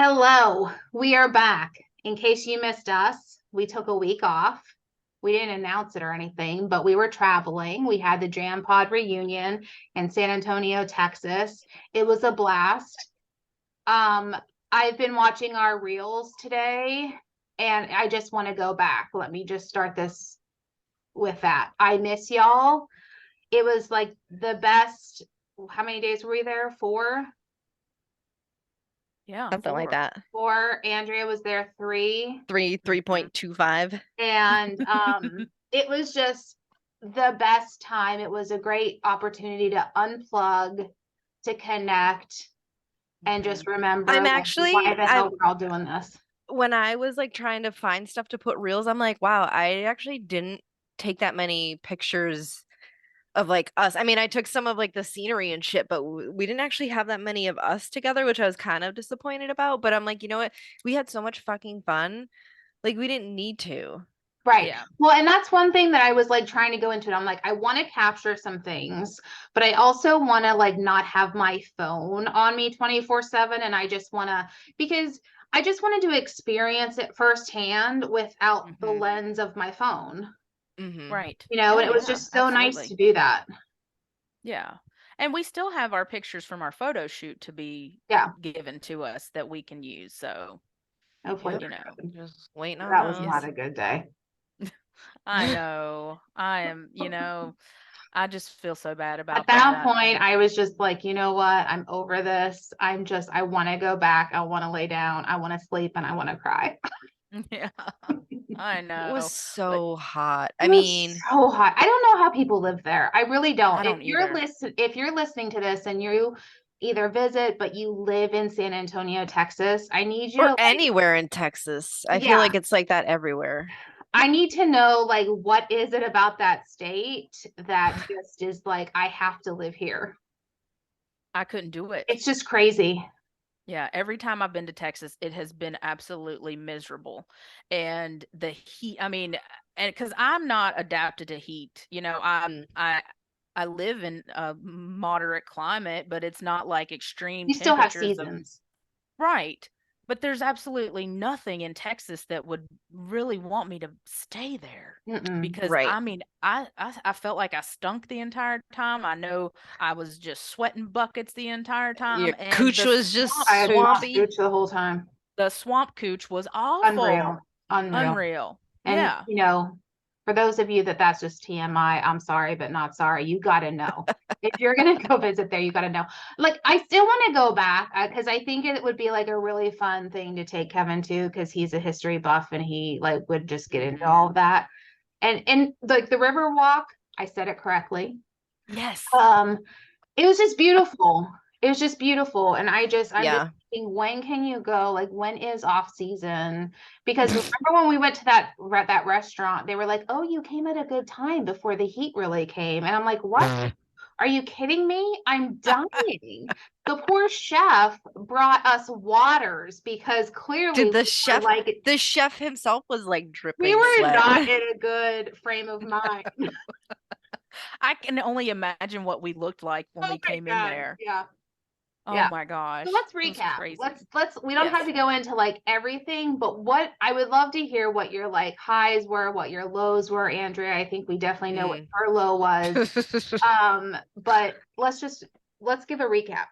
Hello, we are back. In case you missed us, we took a week off. We didn't announce it or anything, but we were traveling. We had the Jam Pod reunion in San Antonio, Texas. It was a blast. Um, I've been watching our reels today and I just want to go back. Let me just start this with that. I miss y'all. It was like the best. How many days were we there? Four? Yeah, Something like that. Four. Andrea was there three. 3.25. And it was just the best time. It was a great opportunity to unplug, to connect, and just remember I'm like, actually why the hell we're all doing this. when I was like trying to find stuff to put reels, I'm like, wow, I actually didn't take that many pictures of like us. I mean, I took some of like the scenery and shit, but we didn't actually have that many of us together, which I was kind of disappointed about. But I'm like, you know what? We had so much fucking fun. Like we didn't need to. Right. yeah. Well, and that's one thing that I was like trying to go into it. I'm like, I want to capture some things, but I also want to like not have my phone on me 24/7. And I just want to, because I just wanted to experience it firsthand without the lens of my phone, Right. and Oh it was yeah, just so nice absolutely. to do that. Yeah. And we still have our pictures from our photo shoot to be Yeah. given to us that we can use. So, Hopefully you know, Just waiting on that was not those. a good day. I know. I am, I just feel so bad At about that that. point, I was just like, you know what? I'm over this. I want to go back. I want to lay down. I want to sleep and I want to cry. Yeah. I It was know. But so hot. It I was mean, so hot. I don't know how people live there. I really don't. I don't either. If you're listening to this and you either visit but you live in San Antonio, Texas, I need you or to like, anywhere in Texas. I feel yeah, like it's like that everywhere. I need to know like what is it about that state that just is like I have to live here. I couldn't do it. It's just crazy. Yeah, every time I've been to Texas, it has been absolutely miserable. And the heat, I mean, and because I'm not adapted to heat, Mm. I live in a moderate climate, but it's not like extreme You still have temperatures of seasons. right. But there's absolutely nothing in Texas that would really want me to stay there Mm-mm. because Right. I mean, I felt like I stunk the entire time. I know I was just sweating buckets the entire Your time, and cooch was just I had moss swampy. scooch the whole time. the swamp cooch was Unreal. awful. Unreal. Unreal. And, Yeah. for those of you that's just TMI, I'm sorry, but not sorry. You got to know. If you're going to go visit there, you got to know. Like, I still want to go back because I think it would be like a really fun thing to take Kevin to because he's a history buff and he like would just get into all of that. And like the river walk, I said it correctly. Yes. Um, it was just beautiful. It was just beautiful. And I'm just Yeah. thinking, when can you go? Like, when is off season? Because remember when we went to that restaurant, they were like, "Oh, you came at a good time before the heat really came." And I'm like, "What? Are you kidding me? I'm dying." The poor chef brought us waters because clearly Did we were like, the chef himself was like we dripping were sweat. not in a good frame of mind. I can only imagine what we looked like when Oh we my came in God. there. Yeah. Oh Yeah. my So gosh. let's It was recap. crazy. We don't have Yes. to go into like everything, but what I would love to hear what your like highs were, what your lows were, Andrea. I think we definitely know what Mm. her low was. But let's give a recap.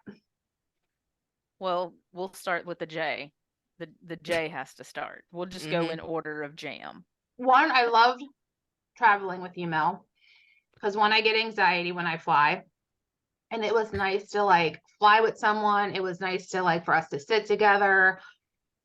Well, we'll start with the J. The J has to start. We'll just go in Hmm. order of jam. One, I loved traveling with you, Mel, because one, I get anxiety when I fly. And it was nice to like fly with someone. It was nice to like for us to sit together.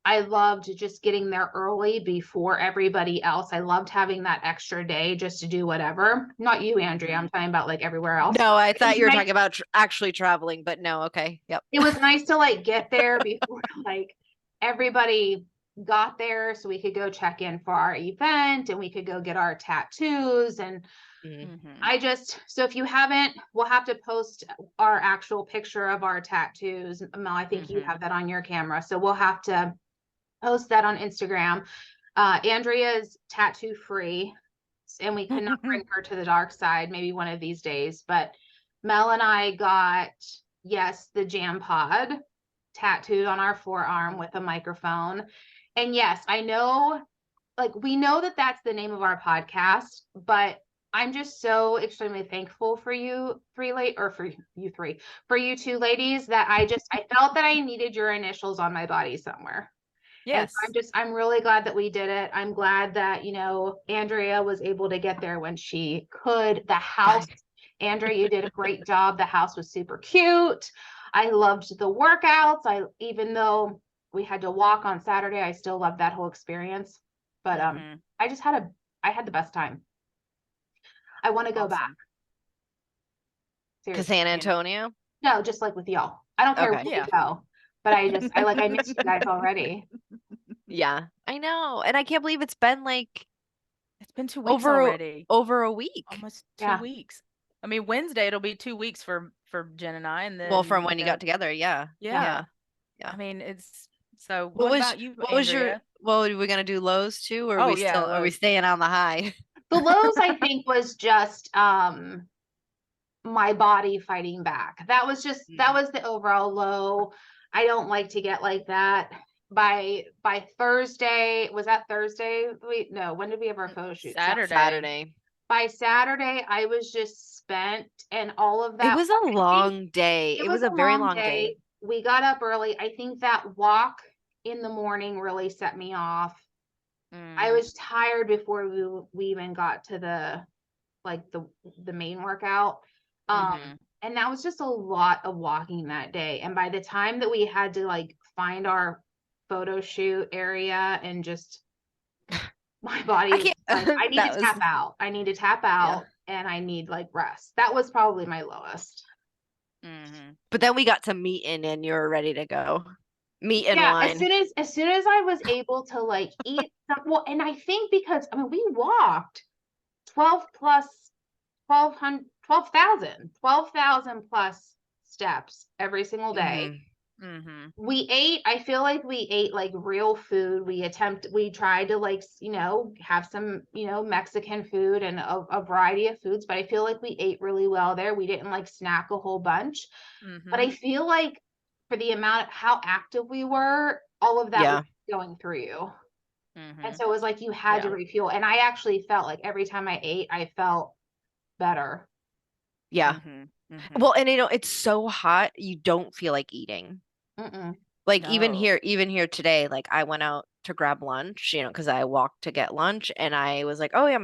I loved just getting there early before everybody else. I loved having that extra day just to do whatever. Not you, Andrea. I'm Mhm. talking about like everywhere else. No, I It was thought you were nice. talking about actually traveling, but no, okay. Yep. It was nice to like get there before like everybody got there so we could go check in for our event and we could go get our tattoos. And Mm. Mhm. so if you haven't, we'll have to post our actual picture of our tattoos. Mel, I think you Mhm. have that on your camera. So we'll have to post that on Instagram. Andrea's tattoo free, and we could not bring her to the dark side maybe one of these days. But Mel and I got, yes, the Jam Pod. tattooed on our forearm with a microphone. And yes, I know, like, we know that that's the name of our podcast, but I'm just so extremely thankful for you for you two ladies, that I felt that I needed your initials on my body somewhere. And Yes. so I'm really glad that we did it. I'm glad that, Andrea was able to get there when she could. The house, Andrea, you did a great job. The house was super cute. I loved the workouts. Even though we had to walk on Saturday, I still loved that whole experience. But I had the best time. I want to go back. Awesome. To Seriously. San Antonio. No, just like with y'all. I don't care Okay. where we go, but I miss you guys already. Yeah, I know. And I can't believe it's been like It's been 2 weeks over already. over a week. Almost 2 Yeah. weeks. I mean, Wednesday it'll be 2 weeks for Jen and I, and then Well, from when you got together, yeah. Yeah. Yeah. I mean, it's so. What about you, what was Andrea? well, are we gonna do Lowe's too, or Oh, are we yeah, are we Lowe's. staying on the high? The Lowe's, I think, was just my body fighting back. That was the overall low. I don't like to get like that. By Thursday, was that Thursday? When did we have our photo shoot? Saturday. By Saturday, I was just spent, and all of It that. was a long day. It was a very long day. We got up early. I think that walk in the morning really set me off. I was tired before we even got to the main workout. And that was just a lot of walking that day. And by the time that we had to like find our photo shoot area, and just my body was like, I need to tap out. I need to tap out, and I need like rest. That was probably my lowest. But then we got to meeting, and you were ready to go. Meat and wine. As soon as I was able to like eat and I think because we walked 12,000 plus steps every single day. We ate, I feel like we ate like real food. We tried to like, have some, Mexican food and a variety of foods, but I feel like we ate really well there. We didn't like snack a whole bunch, but I feel like for the amount of how active we were, all of that was going through you. And so it was like you had to refuel. And I actually felt like every time I ate, I felt better. Yeah. Well, and it's so hot, you don't feel like eating. Like even here today, like I went out to grab lunch, because I walked to get lunch, and I was like, oh yeah,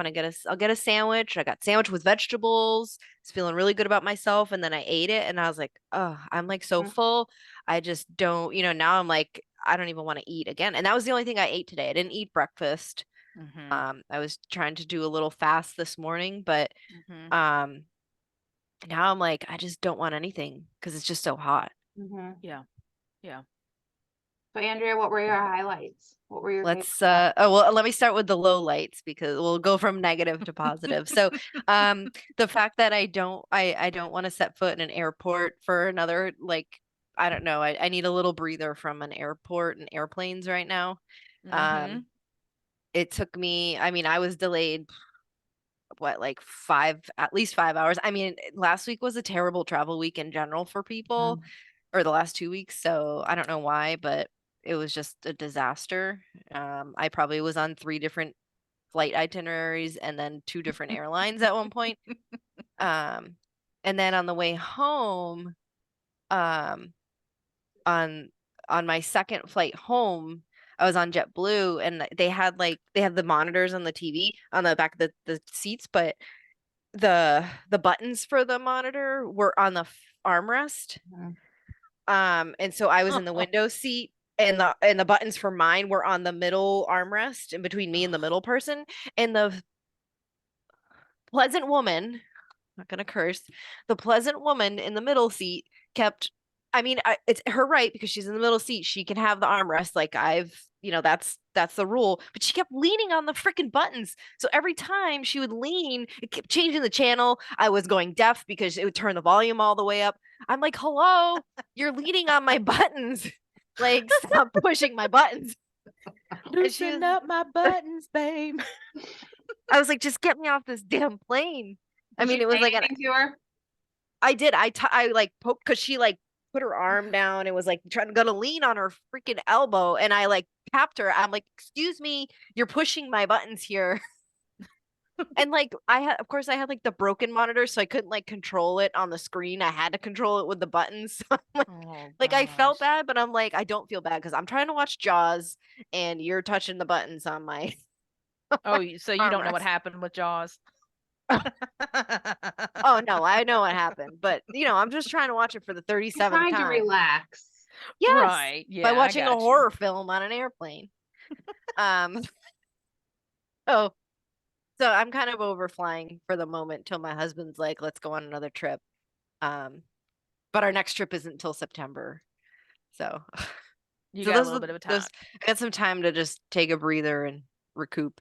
I'll get a sandwich. I got sandwich with vegetables. I was feeling really good about myself, and then I ate it, and I was like, oh, I'm like so full. I just don't, now I'm like, I don't even want to eat again. And that was the only thing I ate today. I didn't eat breakfast. I was trying to do a little fast this morning, but now I'm like, I just don't want anything because it's just so hot. Yeah. So Andrea, what were your highlights? What were your let me start with the low lights, because we'll go from negative to positive. So the fact that I don't want to set foot in an airport for another, like, I don't know, I need a little breather from an airport and airplanes right now. It took me, I was delayed at least 5 hours. Last week was a terrible travel week in general for people, or the last 2 weeks. So I don't know why, but it was just a disaster. I probably was on 3 different flight itineraries and then 2 different airlines at one point. And then on the way home, on my second flight home, I was on JetBlue, and they had the monitors on the TV on the back of the seats, but the buttons for the monitor were on the armrest. And so I was in the window seat, and the buttons for mine were on the middle armrest, in between me and the middle person. And the pleasant woman, not gonna curse, the pleasant woman in the middle seat kept, it's her right, because she's in the middle seat, she can have the armrest, like that's the rule, but she kept leaning on the freaking buttons. So every time she would lean, it kept changing the channel. I was going deaf because it would turn the volume all the way up. I'm like, hello, you're leaning on my buttons. Like, stop pushing my buttons. Loosen up my buttons, babe. I was like, just get me off this damn plane. It was like to her? I did. I like poked, because she like put her arm down and was like gonna lean on her freaking elbow, and I like tapped her. I'm like, "Excuse me, you're pushing my buttons here." And like of course I had like the broken monitor, so I couldn't like control it on the screen. I had to control it with the buttons. So I'm like, Oh I felt gosh. bad, but I'm like, I don't feel bad because I'm trying to watch Jaws and you're touching the buttons on my Oh, so you don't know what armrest. happened with Jaws? Oh no, I know what happened, but I'm just trying to watch it for the You're 37th trying to time. relax. Yes, Right. by Yeah, I watching a got you. horror film on an airplane. Um, oh, so I'm kind of overflying for the moment till my husband's like, let's go on another trip. But our next trip isn't until September. So, You so got a those little are bit of a time. those. I got some time to just take a breather and recoup.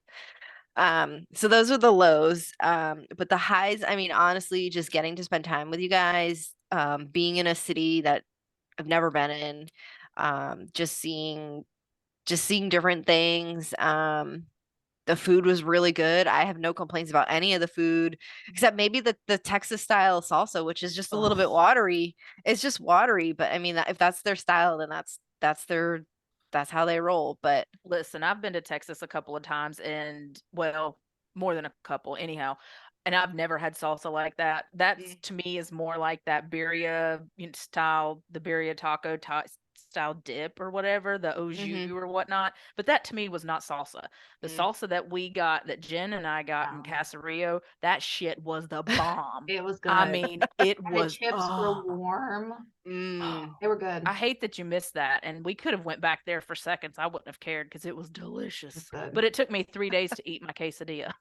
So those are the lows. But the highs, I mean, honestly, just getting to spend time with you guys, being in a city that I've never been in, just seeing different things. The food was really good. I have no complaints about any of the food except maybe the Texas style salsa, which is just a little bit Ugh. watery. It's just watery, but I mean, if that's their style, then that's how they roll. But Listen, I've been to Texas a couple of times and well, more than a couple anyhow. And I've never had salsa like that. That's Mm. to me is more like that birria style, the birria taco style dip or whatever, the au jus Mhm. or whatnot. But that to me was not salsa. The Mm. salsa that we got, that Jen and I got in No, Casario, that shit was the bomb. it was I good. mean, it And the was, chips were oh, warm. Mm. They were good. I hate that you missed that. And we could have went back there for seconds. I wouldn't have cared because it was It was delicious. good. But it took me 3 days to eat my quesadilla.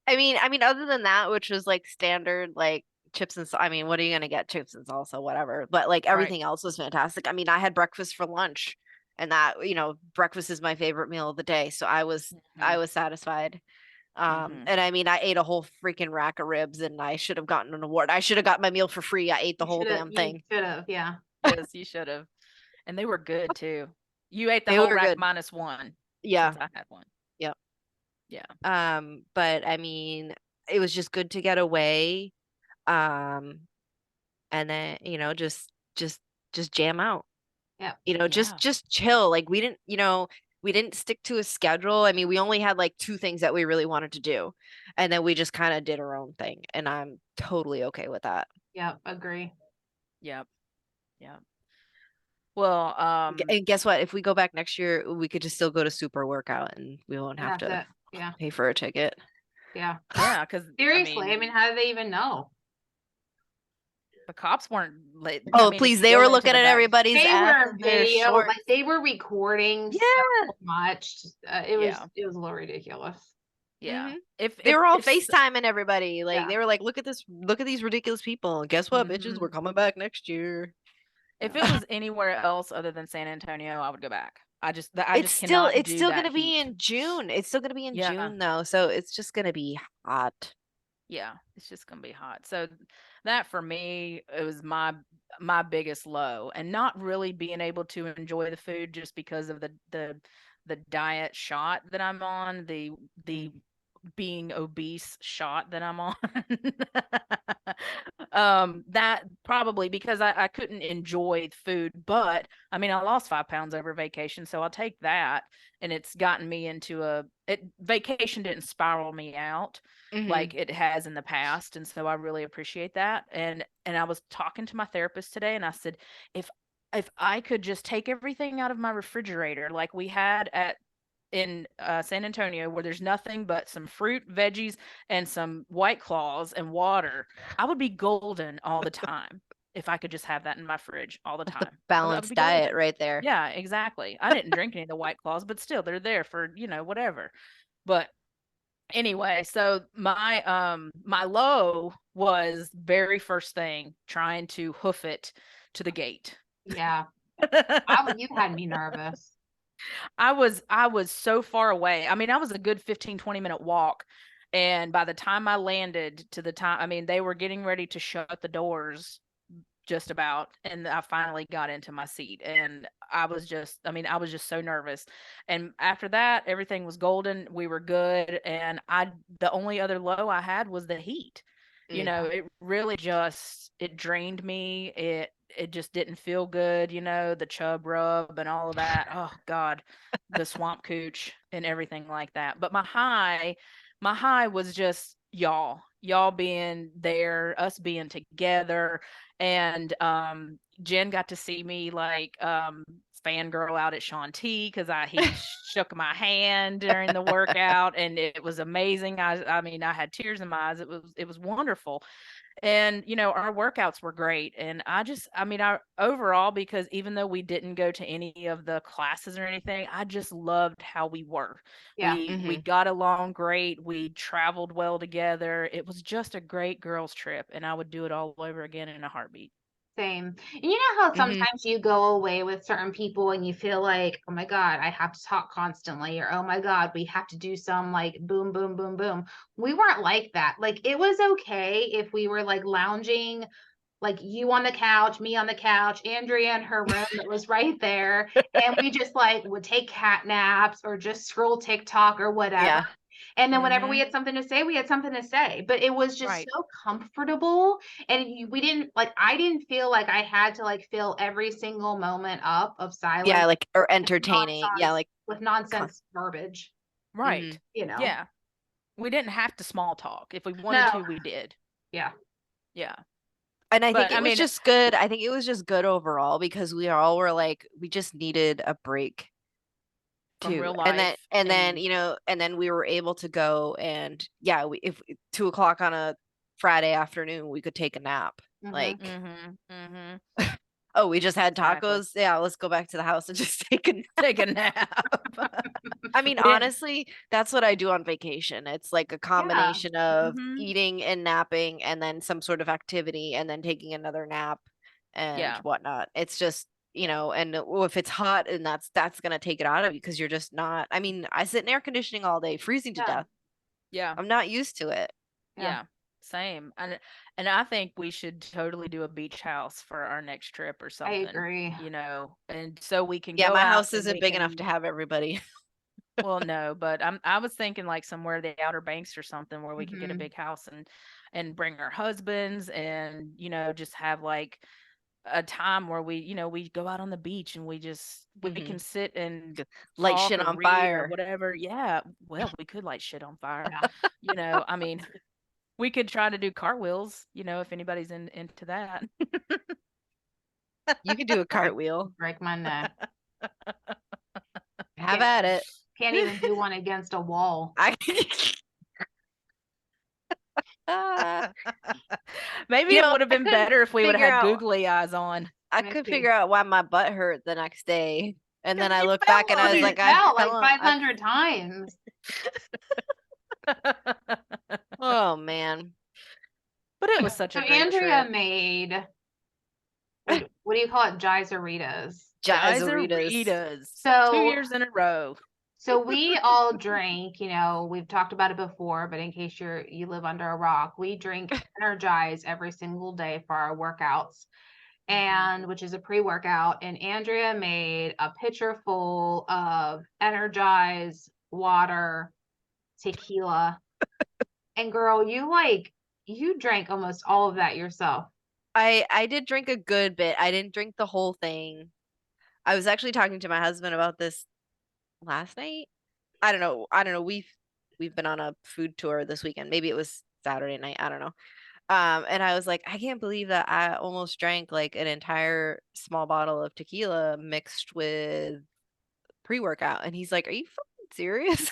I mean, other than that, which was like standard, like chips and I mean, what are you gonna get? Chips and salsa, whatever. But like Right. everything else was fantastic. I mean, I had breakfast for lunch, and that breakfast is my favorite meal of the day, so I was Hmm. I was satisfied. Hmm. And I mean, I ate a whole freaking rack of ribs, and I should have gotten an award. I should have got my meal for free. I ate the whole damn You thing. should have, yeah. Yes, you should have. And they were good too. You ate the They whole were rack good. minus one Yeah. since I had one. Yep. Yeah. But I mean, it was just good to get away. Um, and then just jam out. Yeah. Just Yeah. just chill. Like we didn't stick to a schedule. I mean, we only had like two things that we really wanted to do, and then we just kind of did our own thing, and I'm totally okay with that. Yeah. Agree. Yep. Yep. Well, And guess what? If we go back next year, we could just still go to Super Workout, and we won't And have that's to it. Yeah. pay for a ticket. Yeah. yeah, because Seriously. I mean, how do they even know? the cops weren't late. I Oh, mean, if please! you They go were into looking the at back, everybody's They ass were and their video, shorts. like they were recording Yeah. so much. yeah, It was a little ridiculous. yeah. Hmm. If They if were all if s- FaceTiming everybody. Like Yeah. they were like, look at these ridiculous people. Guess what, bitches? We're mhm. coming back next year. If Yeah. it was anywhere else other than San Antonio, I would go back. I It's just still cannot it's do still that gonna be heat. in June. It's still gonna be in Yeah. June though, so it's just gonna be hot. Yeah, it's just gonna be hot. So that for me, it was my biggest low, and not really being able to enjoy the food just because of the diet shot that I'm on, the being obese shot that I'm on. That probably because I couldn't enjoy food, but I mean I lost 5 pounds over vacation, so I'll take that. And it's gotten me into vacation didn't spiral me out Hmm. like it has in the past, and so I really appreciate that. And I was talking to my therapist today, and I said, if I could just take everything out of my refrigerator like we had at in San Antonio, where there's nothing but some fruit, veggies, and some White Claws and water, I would be golden all the time if I could just have that in my fridge all the The time. I would balanced be diet golden. right there. Yeah, exactly. I didn't drink any of the White Claws, but still, they're there for whatever. But anyway, so my low was very first thing trying to hoof it to the gate. Yeah. You had me nervous. I was so far away. I mean, I was a good 15-20 minute walk. And by the time I landed to the time, I mean, they were getting ready to shut the doors just about. And I finally got into my seat. And I was just so nervous. And after that, everything was golden. We were good. And the only other low I had was the heat. You know, it really just it drained me. It just didn't feel good, you know, the chub rub and all of that. Oh God, the swamp cooch and everything like that. But my high was just y'all being there, us being together. And Jen got to see me like fangirl out at Sean T because he shook my hand during the workout, and it was amazing. I mean, I had tears in my eyes. It was wonderful. And you know, our workouts were great. And I mean, our overall, because even though we didn't go to any of the classes or anything, I just loved how we were. Yeah. We got along great. We traveled well together. It was just a great girls trip, and I would do it all over again in a heartbeat. Same. And you know how sometimes you go away with certain people and you feel like, oh my God, I have to talk constantly, or oh my God, we have to do some like boom, boom, boom, boom. We weren't like that. Like it was okay if we were like lounging, like you on the couch, me on the couch, Andrea in her room that was right there. And we just like would take cat naps or just scroll TikTok or whatever. Yeah. And then whenever we had something to say, we had something to say. But it was just Right. so comfortable. And we didn't like, I didn't feel like I had to like fill every single moment up of silence. Yeah, like or entertaining. Yeah, like with nonsense verbiage. Right. You know. Yeah. We didn't have to small talk. If we wanted to, we did. Yeah. Yeah. And I But, think it was just good. I think it was just good overall because we all were like, we just needed a break from too. real life. And then, you know, and then we were able to go and yeah, if 2 o'clock on a Friday afternoon, we could take a nap. Like, oh, we just had tacos. Yeah, let's go back to the house and just take a nap. I mean, honestly, that's what I do on vacation. It's like a combination of eating and napping and then some sort of activity and then taking another nap and whatnot. It's just, you know, and if it's hot and that's gonna take it out of you because you're just not. I mean, I sit in air conditioning all day, freezing to death. Yeah. I'm not used to it. Yeah. Same. And I think we should totally do a beach house for our next trip or something. I agree. You know, and so we can go out. Yeah, my house isn't big enough to have everybody. Well, no, but I was thinking like somewhere the Outer Banks or something where we could get a big house and bring our husbands and, you know, just have like a time where we, you know, we go out on the beach and we can sit and light talk shit or on read fire or whatever. Yeah. Well, we could light shit on fire. You know, I mean, we could try to do cartwheels, you know, if anybody's into that. You could do a cartwheel. Break my neck. Have at it. Can't even do one against a wall. Maybe it would have been better if we would have had out- googly eyes on. I could figure out why my butt hurt the next day. And then I look back and I was like, I fell like fell 500 times. Oh man. But it was such a So great Andrea trip. made what do you call it? Jazzeritas. Jazzeritas. So 2 years in a row. So we all drink, you know, we've talked about it before, but in case you live under a rock, we drink Energize every single day for our workouts, and which is a pre-workout. And Andrea made a pitcher full of Energize, water, tequila. And girl, you drank almost all of that yourself. I did drink a good bit. I didn't drink the whole thing. I was actually talking to my husband about this last night. I don't know. We've been on a food tour this weekend. Maybe it was Saturday night. I don't know. And I was like, I can't believe that I almost drank like an entire small bottle of tequila mixed with pre-workout. And he's like, are you fucking serious?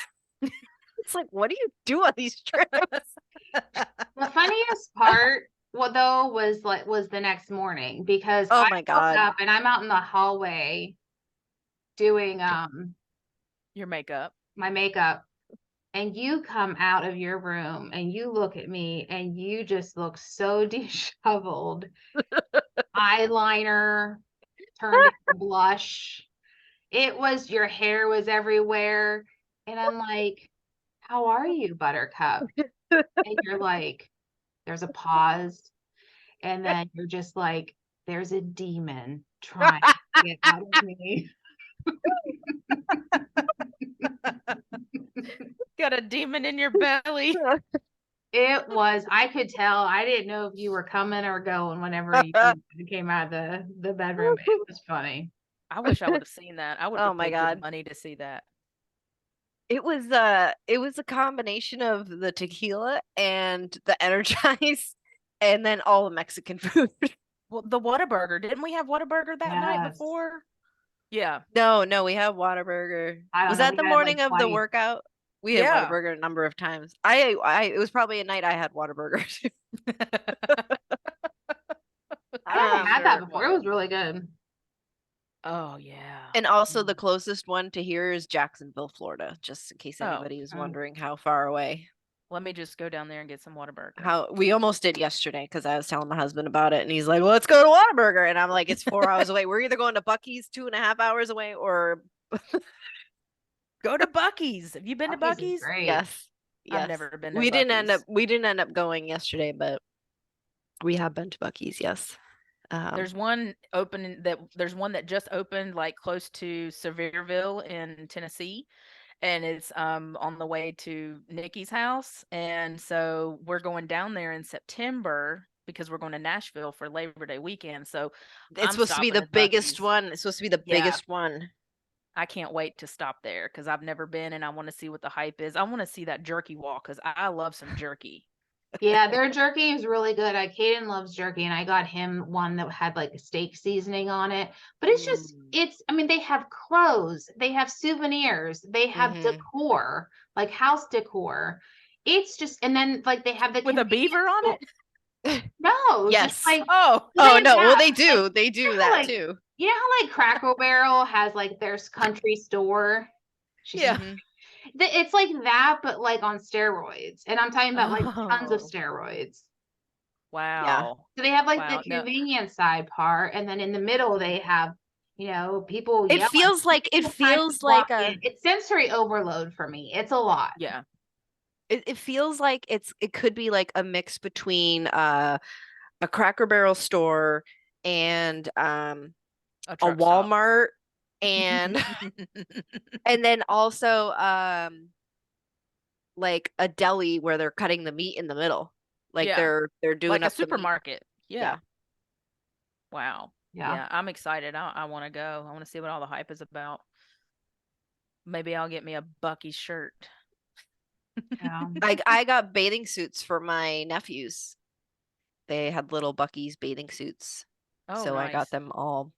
It's like, what do you do on these trips? The funniest part, was the next morning because oh I my God. woke up and I'm out in the hallway doing your makeup. My makeup. And you come out of your room and you look at me and you just look so disheveled. Eyeliner turned into blush. Your hair was everywhere. And I'm like, how are you, Buttercup? And you're like, there's a pause. And then you're just like, there's a demon trying to get out of me. Got a demon in your belly. It was, I could tell. I didn't know if you were coming or going whenever you came out of the bedroom. It was funny. I wish I would have seen that. I would Oh have my paid God. good money to see that. It was a combination of the tequila and the Energize and then all the Mexican food. Well, the Whataburger, didn't we have Whataburger that night Yes. before? Yeah. No, we have Whataburger. I don't Was know. that We the had it like morning of the twice. workout? We had Yeah. Whataburger a number of times. It was probably a night I had Whataburger too. I haven't had Sure that it before. It was really good. Oh yeah. And also the closest one to here is Jacksonville, Florida, just in case Oh. anybody was Oh. wondering how far away. Let me just go down there and get some Whataburger. How we almost did yesterday because I was telling my husband about it and he's like, well, let's go to Whataburger. And I'm like, it's 4 hours away. We're either going to Buc-ee's 2.5 hours away or Go to Buc-ee's. Have you been to Buc-ee's is Buc-ee's? great. yes. I've never been to We didn't end up Buc-ee's. going yesterday, but we have been to Buc-ee's, yes. There's one there's one that just opened like close to Sevierville in Tennessee, and it's on the way to Nikki's house, and so we're going down there in September because we're going to Nashville for Labor Day weekend. So it's I'm supposed to be stopping the at biggest Buc-ee's. one. It's supposed to be the Yeah. biggest one. I can't wait to stop there because I've never been and I want to see what the hype is. I want to see that jerky walk because I love some jerky. Yeah, their jerky is really good. Caden loves jerky, and I got him one that had like a steak seasoning on it. But it's just, I mean, they have crows, they have souvenirs, they have decor, like house decor. It's just, and then like they have the With a beaver on it? No, Yes. just like Oh, Oh no, well have, they do. like, They do you know, that like, too. You know how like Cracker Barrel has like their country store? yeah. It's like that, but like on steroids. And I'm talking about like tons of Oh. steroids. Wow. So they have like Wow, the no. convenience side part, and then in the middle they have, people It yelling. feels like People trying to walk a in. It's sensory overload for me. It's a lot. Yeah. it feels like it could be like a mix between a Cracker Barrel store and a truck stop. Walmart and and then also like a deli where they're cutting the meat in the middle. Like Yeah. they're doing like a up the meat. supermarket. Yeah. Yeah. Wow. Yeah. Yeah, I'm excited. I want to go. I want to see what all the hype is about. Maybe I'll get me a Buc-ee's shirt. Yeah. I got bathing suits for my nephews. They had little Buc-ee's bathing suits. Oh, So I nice. got them all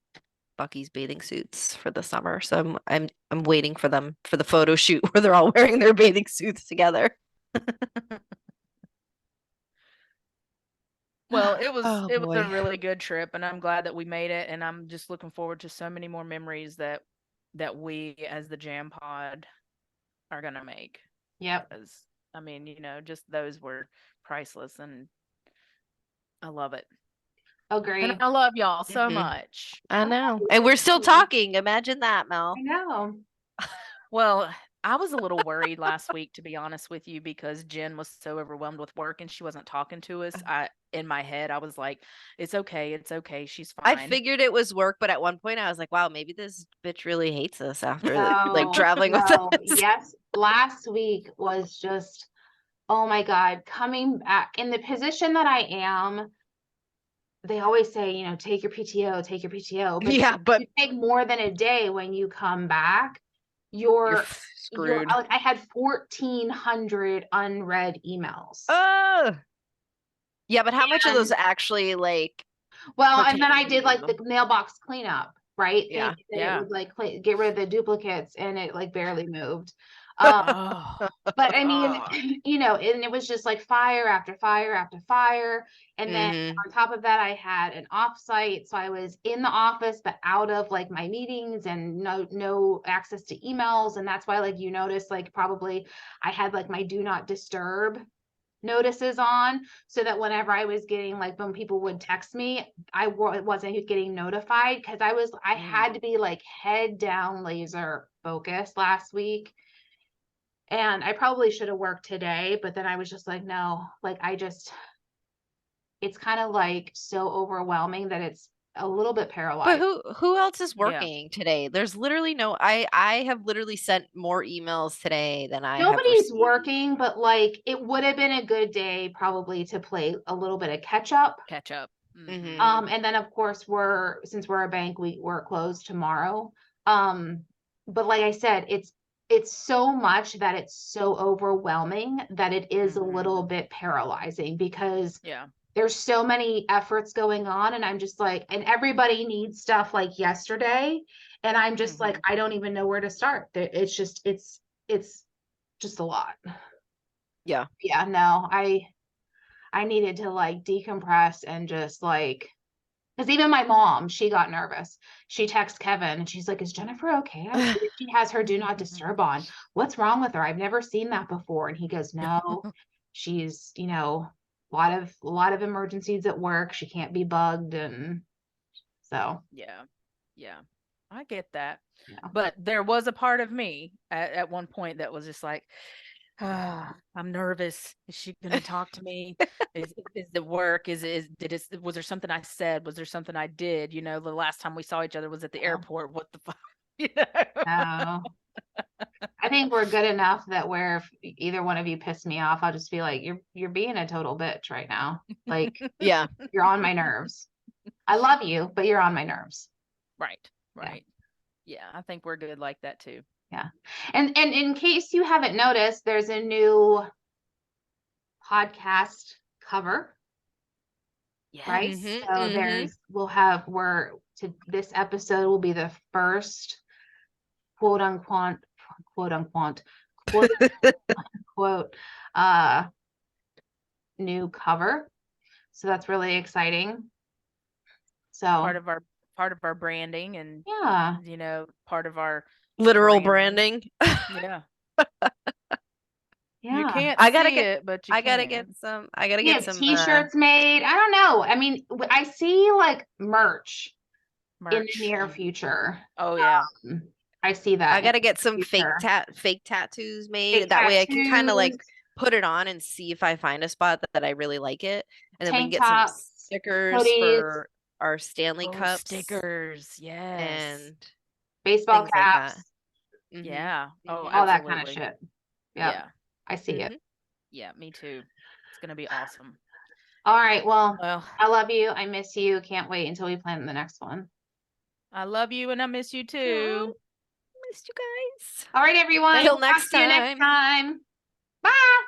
Buc-ee's bathing suits for the summer. So I'm waiting for them for the photo shoot where they're all wearing their bathing suits together. Well, it was Oh, it was a boy. really good trip, and I'm glad that we made it, and I'm just looking forward to so many more memories that we as the Jam Pod are gonna make. Yep. Because I mean, just those were priceless, and I love it. Agree. And I love y'all so Mhm. much. I know. And we're still talking. Imagine that, Mel. I know. Well, I was a little worried last week, to be honest with you, because Jen was so overwhelmed with work and she wasn't talking to us. In my head, I was like, it's okay. It's okay. She's fine. I figured it was work, but at one point I was like, wow, maybe this bitch really hates us after like No, traveling with no. us. Yes, last week was just, oh my God, coming back in the position that I am. They always say, take your PTO, take your PTO. But Yeah, but you take more than a day when you come back, you're screwed. like, I had 1,400 unread emails. Oh, yeah, but how much of those actually like? Well, and then pertain I to did like the you? mailbox cleanup, right? Yeah. Thinking that Yeah. It would like get rid of the duplicates, and it like barely moved. Oh, But I mean, and it was just like fire after fire after fire. And then Mhm. on top of that, I had an offsite. So I was in the office, but out of like my meetings and no access to emails. And that's why, like, you notice, like, probably I had like my do not disturb notices on, so that whenever I was getting, like, when people would text me, I wasn't getting notified, because I had to be like head down laser focused last week. And I probably should have worked today, but then I was just like, no, like, it's kind of like so overwhelming that it's a little bit But paralyzed. who else is Yeah. working today? There's literally no. I have literally sent more emails today than I have Nobody's received. working, but like it would have been a good day probably to play a little bit of catch up. Catch up. Mhm. And then of course since we're a bank, we're closed tomorrow. But like I said, it's so much that it's so overwhelming that it is a little bit paralyzing because Yeah. there's so many efforts going on, and I'm just like, and everybody needs stuff like yesterday, and I'm just like, I don't even know where to start. It's just a lot. Yeah. Yeah, no, I needed to like decompress and just like, because even my mom, she got nervous. She texts Kevin and she's like, is Jennifer okay? I see that she has her do not disturb on. What's wrong with her? I've never seen that before. And he goes, no, she's, a lot of emergencies at work. She can't be bugged. And so, Yeah. Yeah. I get that. yeah. But there was a part of me at one point that was just like, I'm nervous. Is she gonna talk to me? Is the work? Was there something I said? Was there something I did? The last time we saw each other was at the airport. What the fuck? No. I think we're good enough that where if either one of you piss me off, I'll just be like, you're being a total bitch right now. Like, Yeah. you're on my nerves. I love you, but you're on my nerves. Right. Yeah, I think we're good like that too. Yeah. And in case you haven't noticed, there's a new podcast cover, right? Yes. So this episode will be the first quote unquote new cover. So that's really exciting. So Part of our branding and yeah. part of our Literal branding. Yeah. Yeah. You can't I gotta see get it, but you I gotta can. get some I gotta We get have some t-shirts made. I don't know. I mean, I see like merch in the Merch. near future. Oh yeah. I see that. I gotta get some future. fake tattoos made. Fake That way I can kind of like tattoos, put it on and see if I find a spot that I really like it. And then we can tank get some tops, stickers hoodies, for our Stanley Oh, cups stickers. Yes. and baseball things like that. caps, Mhm. Yeah. Oh, Mhm. all that kind of absolutely. shit. Yep. Yeah. I see it. Mhm. Yeah, me too. It's gonna be awesome. All right. Well, Well, I love you. I miss you. Can't wait until we plan the next one. I love you and I miss you too. Missed you guys. All right, everyone. Until We'll talk next to you next time. time. Bye.